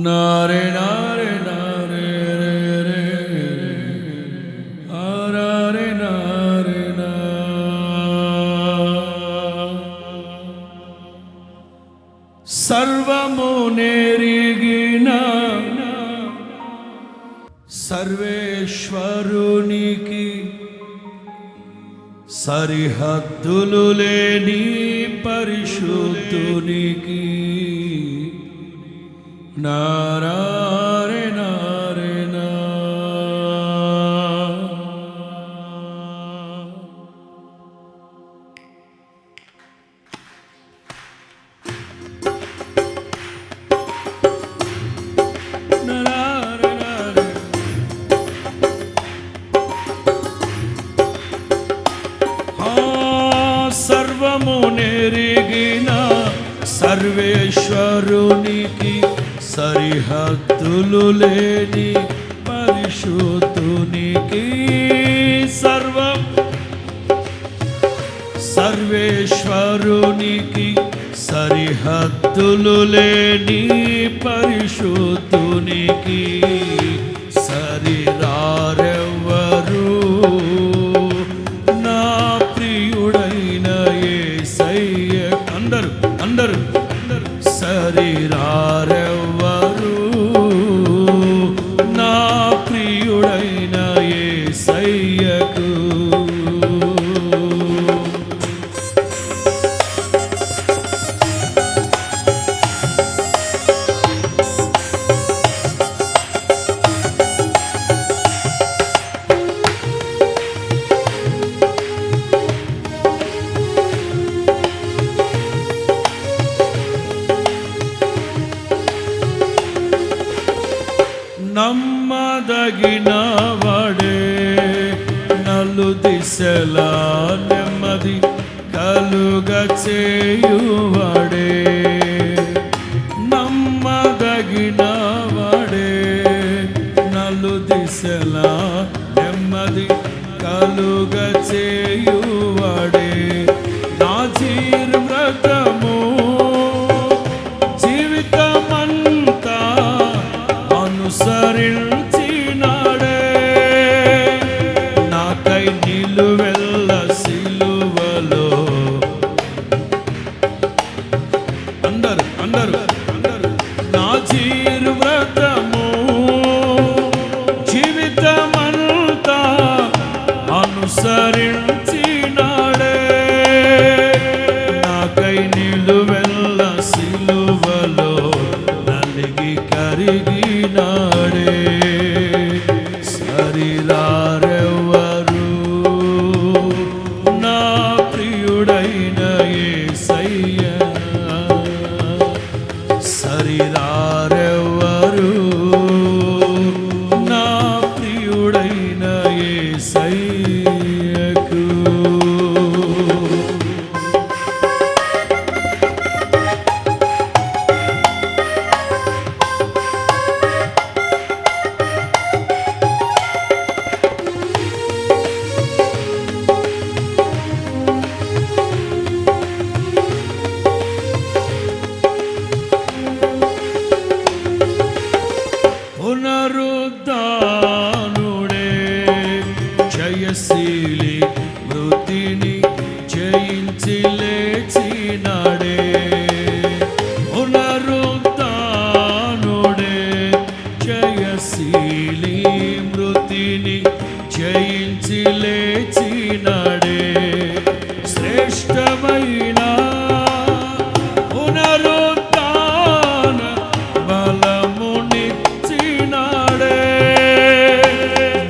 నారే నారే నారే రే ఆరే నారే నా సర్వము నెరిగిన సర్వేశ్వరునికి సరిహద్దులు లేని పరిశుద్ధునికి నారే నారే నా సర్వము నెరిగిన సర్వేశ్వరునికి సరిహద్దులు లేని పరిశుద్ధునికి సర్వేశ్వరునికి సరిహద్దులు లేని పరిశుద్ధునికి సరిరారెవ్వరు నా ప్రియుడైన యేసయ్య అందరూ సరిరారెవ్వరు నా ప్రియుడైన యేసయ్యకు నమ్మదగిన వాడే నలు దిశలా నెమ్మది కలుగ చేయువాడే నమ్మదగిన వాడే నలు దిశలా నెమ్మది కలుగ చేయువాడే నా జీర్వ్రతము జీవితమంతా అనుసరించినాడే నాకై నిలువెల్ల సిలువలో అందరూ నా జీర్వ్రతము జీవితమంతా అనుసరించినాడే నాకై నిలువెల్ల సిలువలో నలిగి కరిగినాడే సరిరారెవ్వరు నా ప్రియుడైన యేసయ్య సరిరారెవ్వరు నా ప్రియుడైన యేసయ్యకు పునరుద్ధానుడే జయశీలి మృతిని జయించి లేచినాడే పునరుద్ధానుడే జయశీలి మృతిని జయించి లేచినాడే శ్రేష్టమైన పునరుద్ధాన బలమునిచ్చినాడే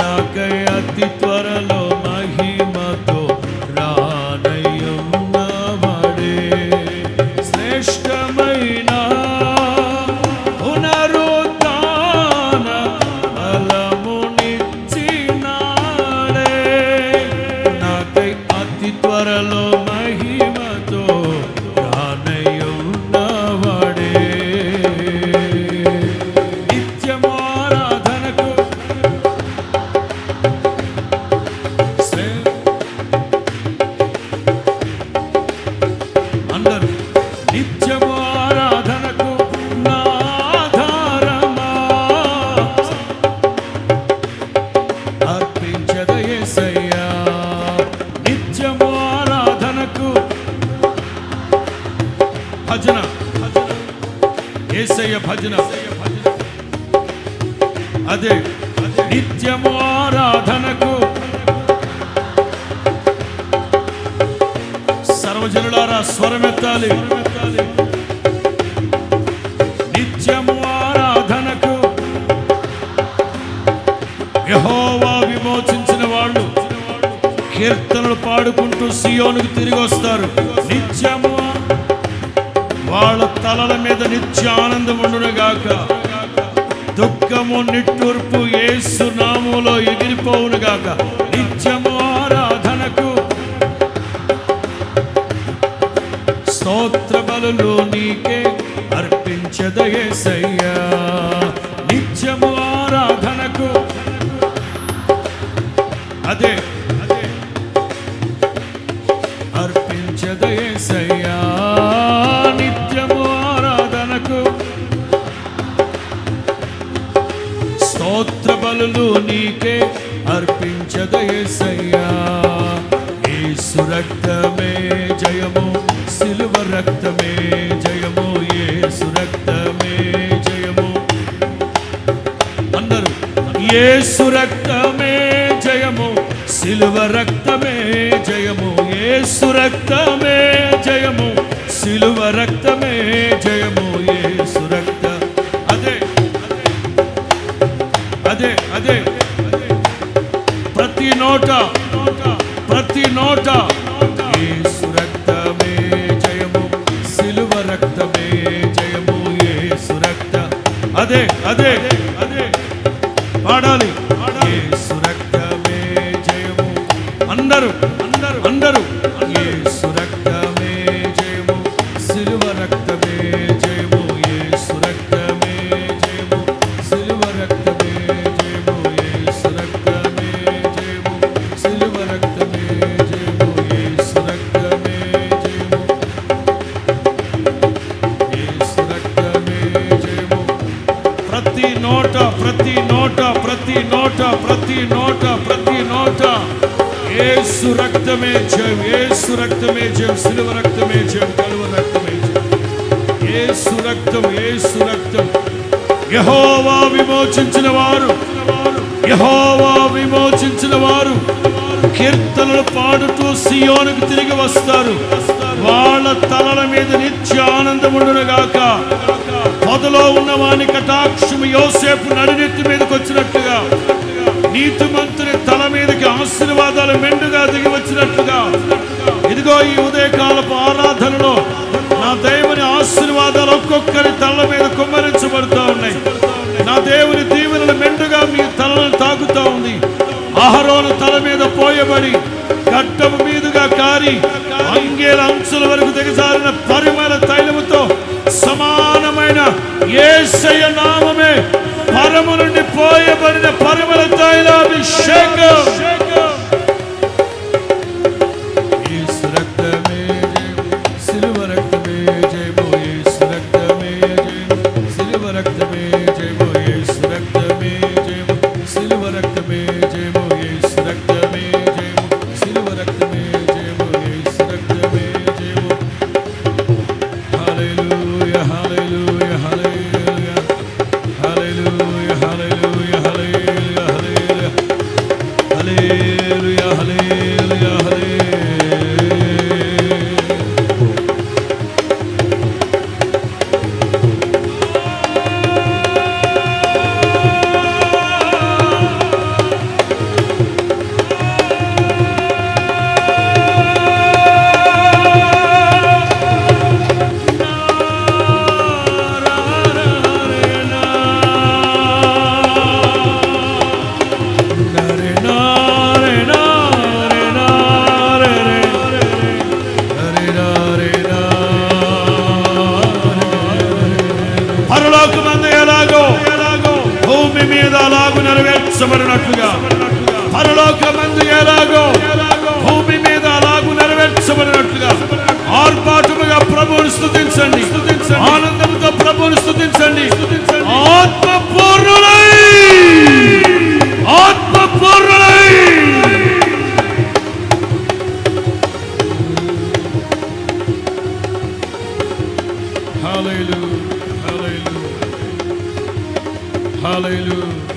నాకై అతి త్వరలో మహిమతో రానయ్యున్నవాడే శ్రేష్టమైన పునరుద్ధాన బలమునిచ్చినాడే నాకై అతి త్వరలో మహిమతో రానయ్యున్నవాడే భజన, యేసయ్య భజన. అదే నిత్యము ఆరాధనకు సర్వజనులారా స్వరమెత్తాలి. నిత్యము ఆరాధనకు యెహోవా విమోచించిన వాళ్ళు కీర్తనలు పాడుకుంటూ సియోనుకు తిరిగి వస్తారు. నిత్యము వాళ్ళ తలల మీద నిత్య ఆనందం ఉండునుగాక. దుఃఖము నిట్టూర్పు యేసు నామములో ఎగిరిపోవునుగాక. నిత్యము ఆరాధనకు స్తోత్ర బలులు నీకే అర్పించద యేసయ్యా. నిత్యము ఆరాధనకు అదే అర్పించద యేసయ్యా. నిత్యము ఆరాధనకు స్తోత్ర బలులు నీకే అర్పించద యేసయ్యా. యేసు రక్తమే జయము, సిలువ రక్తమే జయము, యేసు రక్తమే జయము. అందరూ యేసు రక్తమే జయము, సిలువ రక్తమే జయము, యేసు రక్తమే జయము, సిలువ రక్తమే జయము, యేసు రక్త. అదే అదే అదే ప్రతి నోట యేసు రక్తమే జయము, సిలువ రక్తమే జయము, యేసు రక్త. అదే అదే అదే పాడాలి. యేసు రక్తమే జయము. అందరూ అందరూ అందరూ యేసు రక్తమే జయము, సిలువ రక్తమే జయము, యేసు రక్తమే జయము, సిలువ రక్తమే జయము, యేసు రక్తమే జయము, సిలువ రక్తమే జయము, యేసు రక్తమే జయము, యేసు రక్తమే జయము. ప్రతి నోట ప్రతి నోట ప్రతి నోట ప్రతి నోట ప్రతి నోట యేసు రక్తమే జయం, యేసు రక్తమే జయం, సిలువ రక్తమే జయం, కలువ రక్తమే జయం. యేసు రక్తం, యేసు రక్తం. యెహోవా విమోచించిన వారు, యెహోవా విమోచించిన వారు కీర్తనలు పాడుతూ సియోనుకు తిరిగి వస్తారు. వాళ్ళ తలల మీద నిత్య ఆనందం ఉండునుగాక. పొదలో ఉన్న వాని కటాక్షము యోసేపు నడినెత్తి మీదకి వచ్చినట్లుగా, నీతిమంతుని తల మీదకి ఆశీర్వాదాలు మెండుగా దిగి వచ్చినట్లుగా, ఇదిగో ఈ ఉదయకాలపు ఆరాధనలో నా దేవుని ఆశీర్వాదాలు ఒక్కొక్కరి తల మీద కుమ్మరించబడుతూ ఉన్నాయి. నా దేవుని దీవెనలు మెండుగా మీ తలను తాకుతూ ఉంది. అహరోను తల మీద పోయబడి గడ్డము మీదుగా కారి అంగేల అంచుల వరకు దిగజారిన పరిమళ తైలముతో సమానమైన యేసయ్య నామమే పరము నుండి పోయబడిన పరిమళ తైలాభిషేకం. యేసు రక్తమే జయము, సిలువ రక్తమే జయము, యేసు రక్తమే జయము, సిలువ రక్తమే జయము, యేసు రక్తమే జయము, సిలువ రక్తమే జయము, యేసు రక్తమే జయము, సిలువ రక్తమే జయము, యేసు రక్తమే జయము. హల్లెలూయా హల్లెలూయా హల్లెలూయా హల్లెలూయా హల్లెలూయా హల్లెలూయా హల్లెలూయా హల్లెలూయా హల్లెలూయా. పరలోకమందు ఎలాగో భూమి మీద అలాగు నెరవేర్చబడినట్లుగా, పరలోకమందు ఎలాగో భూమి మీద అలాగు నెరవేర్చబడినట్లుగా ఆర్భాటముగా ప్రభువుని స్తుతించండి, ఆనందంతో ప్రభువుని స్తుతించండి. ఆత్మపూర్ణులై ఆత్మపూర్ణులై హల్లెలూయా, హల్లెలూయా, హల్లెలూయా.